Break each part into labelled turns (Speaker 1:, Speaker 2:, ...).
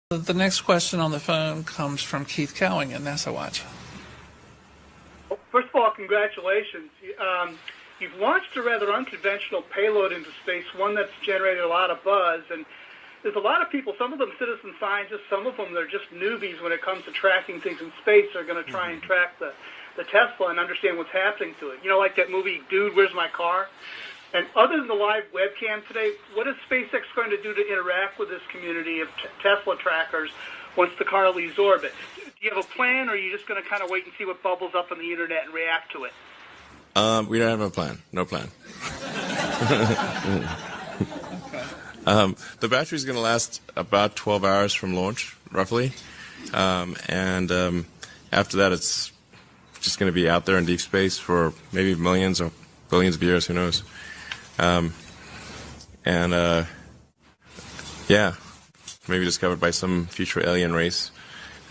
Speaker 1: The next question on the phone comes from Keith Cowing at NASA Watch.
Speaker 2: Well, first of all, congratulations. You've launched a rather unconventional payload into space, one that's generated a lot of buzz. And there's a lot of people, some of them citizen scientists, some of them they're just newbies when it comes to tracking things in space. They're going to try and track the Tesla and understand what's happening to it. You know, like that movie, Dude, Where's My Car? And other than the live webcam today, what is SpaceX going to do to interact with this community of Tesla trackers once the car leaves orbit? Do you have a plan, or are you just going to kind of wait and see what bubbles up on the internet and react to it?
Speaker 3: We don't have a plan. No plan. The battery is going to last about 12 hours from launch, roughly. And after that, it's just going to be out there in deep space for maybe millions or billions of years, who knows. Yeah, maybe discovered by some future alien race,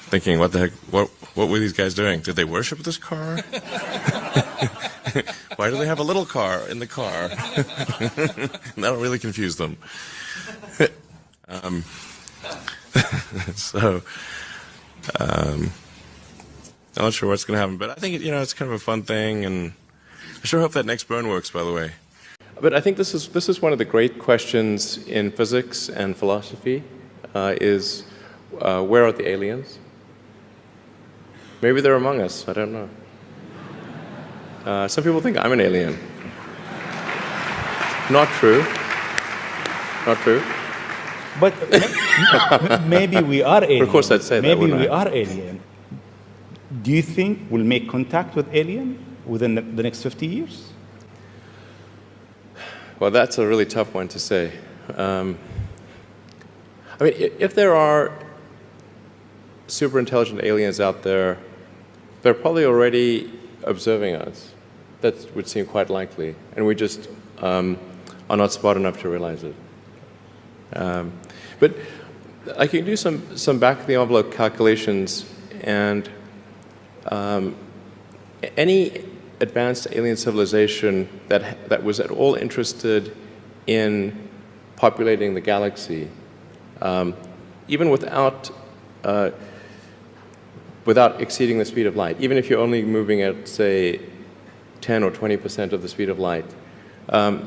Speaker 3: thinking, what the heck, what were these guys doing? Did they worship this car? Why do they have a little car in the car? That'll really confuse them. I'm not sure what's going to happen, but I think, it's kind of a fun thing, and I sure hope that next burn works, by the way. But I think this is one of the great questions in physics and philosophy, is where are the aliens? Maybe they're among us, I don't know. Some people think I'm an alien. Not true. Not true.
Speaker 4: But maybe we are alien.
Speaker 3: Of course I'd say that,
Speaker 4: maybe
Speaker 3: wouldn't
Speaker 4: we
Speaker 3: I?
Speaker 4: are alien. Do you think we'll make contact with alien within the next 50 years?
Speaker 3: Well, that's a really tough one to say. I mean, if there are super intelligent aliens out there, they're probably already observing us. That would seem quite likely, and we just are not smart enough to realize it. But I can do some back-of-the-envelope calculations, and any advanced alien civilization that was at all interested in populating the galaxy, even without exceeding the speed of light, even if you're only moving at, say, 10 or 20% of the speed of light,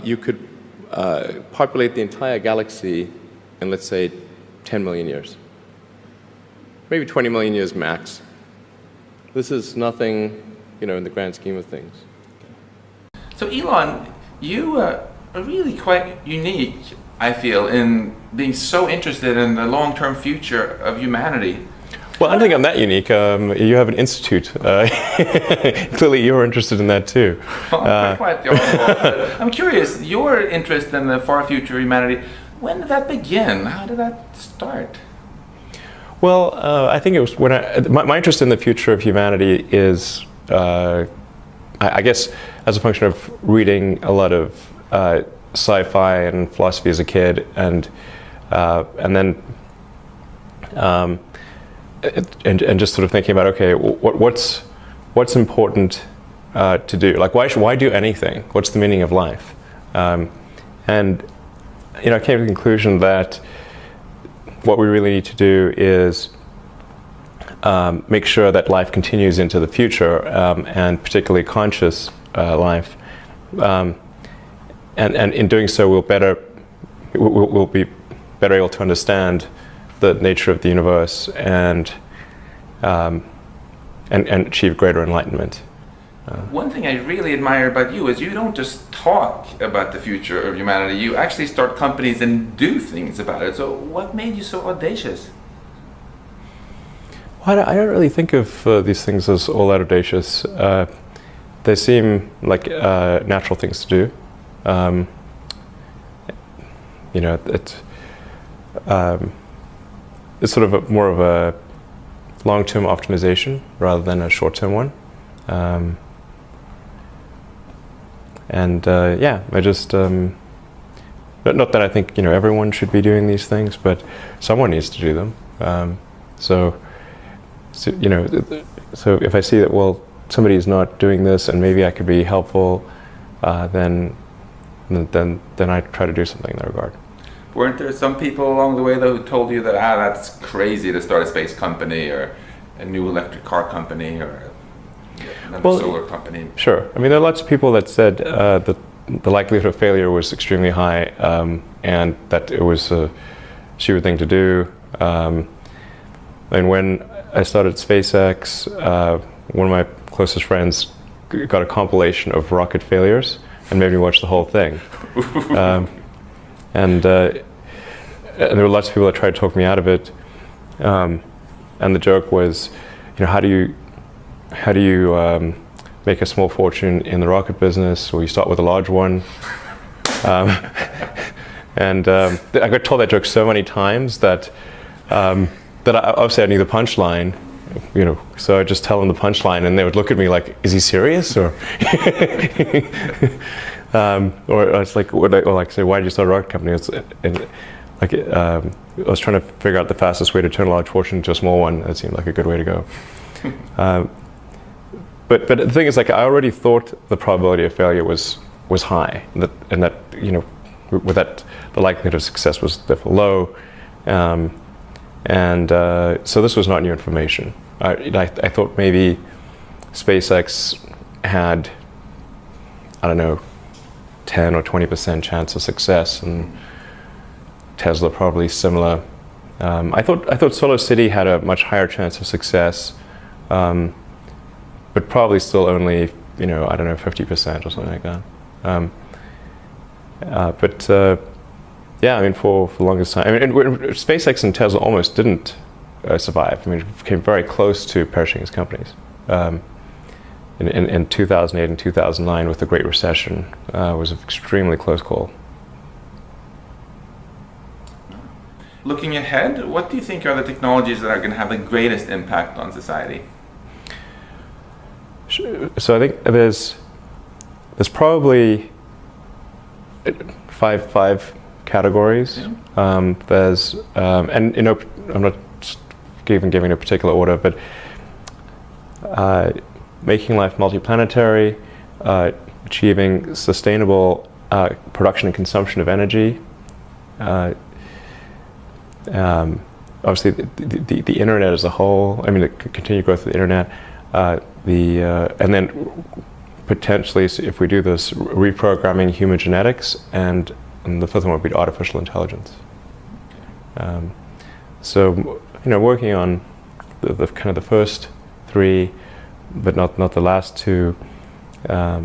Speaker 3: you could populate the entire galaxy in, let's say, 10 million years. Maybe 20 million years max. This is nothing, in the grand scheme of things.
Speaker 5: So Elon, you are really quite unique, I feel, in being so interested in the long-term future of humanity.
Speaker 3: Well, I don't think I'm that unique. You have an institute. Clearly, you're interested in that too.
Speaker 5: Well, quite the opposite. I'm curious, your interest in the far future of humanity, when did that begin? How did that start?
Speaker 3: Well, I think it was when my interest in the future of humanity is, I guess, as a function of reading a lot of sci-fi and philosophy as a kid, and then just sort of thinking about, okay, what's important to do? Like, why do anything? What's the meaning of life? And I came to the conclusion that what we really need to do is make sure that life continues into the future, and particularly conscious life. And in doing so, we'll be better able to understand the nature of the universe and achieve greater enlightenment.
Speaker 5: One thing I really admire about you is you don't just talk about the future of humanity, you actually start companies and do things about it. So what made you so audacious?
Speaker 3: Well, I don't really think of these things as all that audacious. They seem like natural things to do. It's sort of more of a long-term optimization rather than a short-term one. I just, not that I think, everyone should be doing these things, but someone needs to do them. So if I see that, well, somebody's not doing this and maybe I could be helpful, then I try to do something in that regard.
Speaker 5: Weren't there some people along the way though who told you that that's crazy to start a space company or a new electric car company or another solar company?
Speaker 3: Sure. I mean, there are lots of people that said that the likelihood of failure was extremely high, and that it was a stupid thing to do. And when I started SpaceX, one of my closest friends got a compilation of rocket failures and made me watch the whole thing. And there were lots of people that tried to talk me out of it. And the joke was, how do you make a small fortune in the rocket business? Well, you start with a large one. And I got told that joke so many times that that obviously I knew the punchline, so I just tell them the punchline, and they would look at me like, "Is he serious?" Or it's like, say, "Why did you start a rocket company?" I was trying to figure out the fastest way to turn a large fortune into a small one. That seemed like a good way to go. But the thing is, I already thought the probability of failure was high, and that with that the likelihood of success was therefore low, so this was not new information. I thought maybe SpaceX had, I don't know, 10 or 20% chance of success, and Tesla probably similar. I thought Solar City had a much higher chance of success, but probably still only, I don't know, 50% or something like that. Yeah, I mean, for the longest time, SpaceX and Tesla almost didn't survive. I mean, it came very close to perishing as companies. In 2008 and 2009, with the Great Recession, was an extremely close call.
Speaker 5: Looking ahead, what do you think are the technologies that are going to have the greatest impact on society?
Speaker 3: So I think there's probably five categories. Yeah. There's and I'm not even giving a particular order, but making life multiplanetary, achieving sustainable production and consumption of energy. Obviously, the internet as a whole. I mean, the continued growth of the internet. And then potentially, if we do this, reprogramming human genetics, and the fifth one would be artificial intelligence. So, working on the kind of the first three, but not the last two. I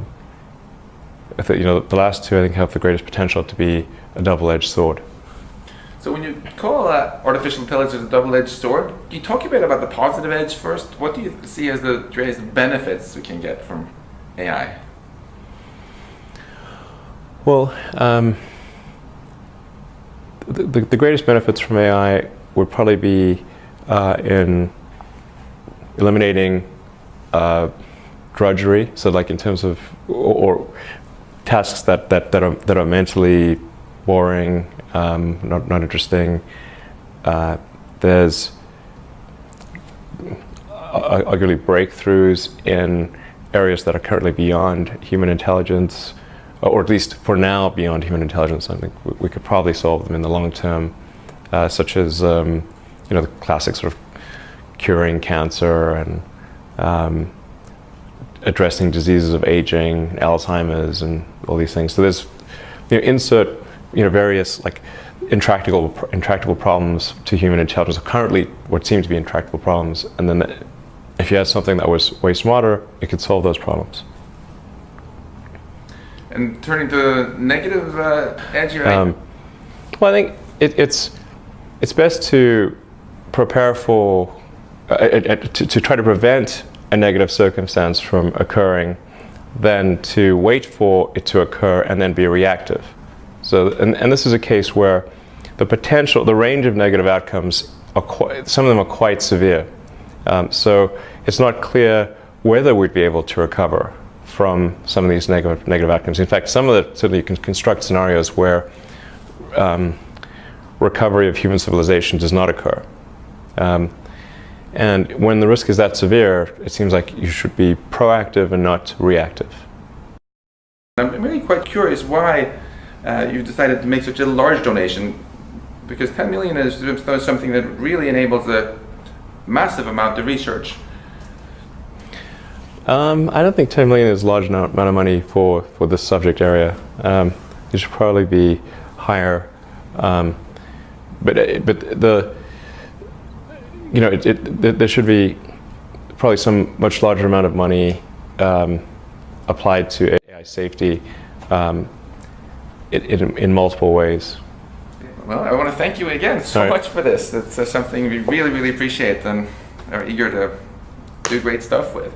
Speaker 3: think, the last two I think have the greatest potential to be a double-edged sword.
Speaker 5: So when you call artificial intelligence a double-edged sword, can you talk a bit about the positive edge first? What do you see as the greatest benefits we can get from AI?
Speaker 3: Well, the greatest benefits from AI would probably be in eliminating drudgery. So, like in terms of or tasks that are mentally boring, not interesting. There's arguably breakthroughs in areas that are currently beyond human intelligence, or at least for now beyond human intelligence. I think we could probably solve them in the long term, such as the classic sort of curing cancer and addressing diseases of aging, Alzheimer's, and all these things. So there's insert various like intractable problems to human intelligence, currently what seem to be intractable problems, and then if you had something that was way smarter, it could solve those problems.
Speaker 5: And turning to negative edge, right?
Speaker 3: Well, I think it's best to prepare for to try to prevent a negative circumstance from occurring than to wait for it to occur and then be reactive. So, and this is a case where the range of negative outcomes some of them are quite severe. So it's not clear whether we'd be able to recover from some of these negative outcomes. In fact, certainly you can construct scenarios where recovery of human civilization does not occur. And when the risk is that severe, it seems like you should be proactive and not reactive.
Speaker 5: I'm really quite curious why you've decided to make such a large donation. because 10 million is something that really enables a massive amount of research.
Speaker 3: I don't think 10 million is a large amount of money for this subject area. It should probably be higher. But there should be probably some much larger amount of money applied to AI safety in multiple ways.
Speaker 5: Well, I want to thank you again so much for this. It's something we really, really appreciate and are eager to do great stuff with.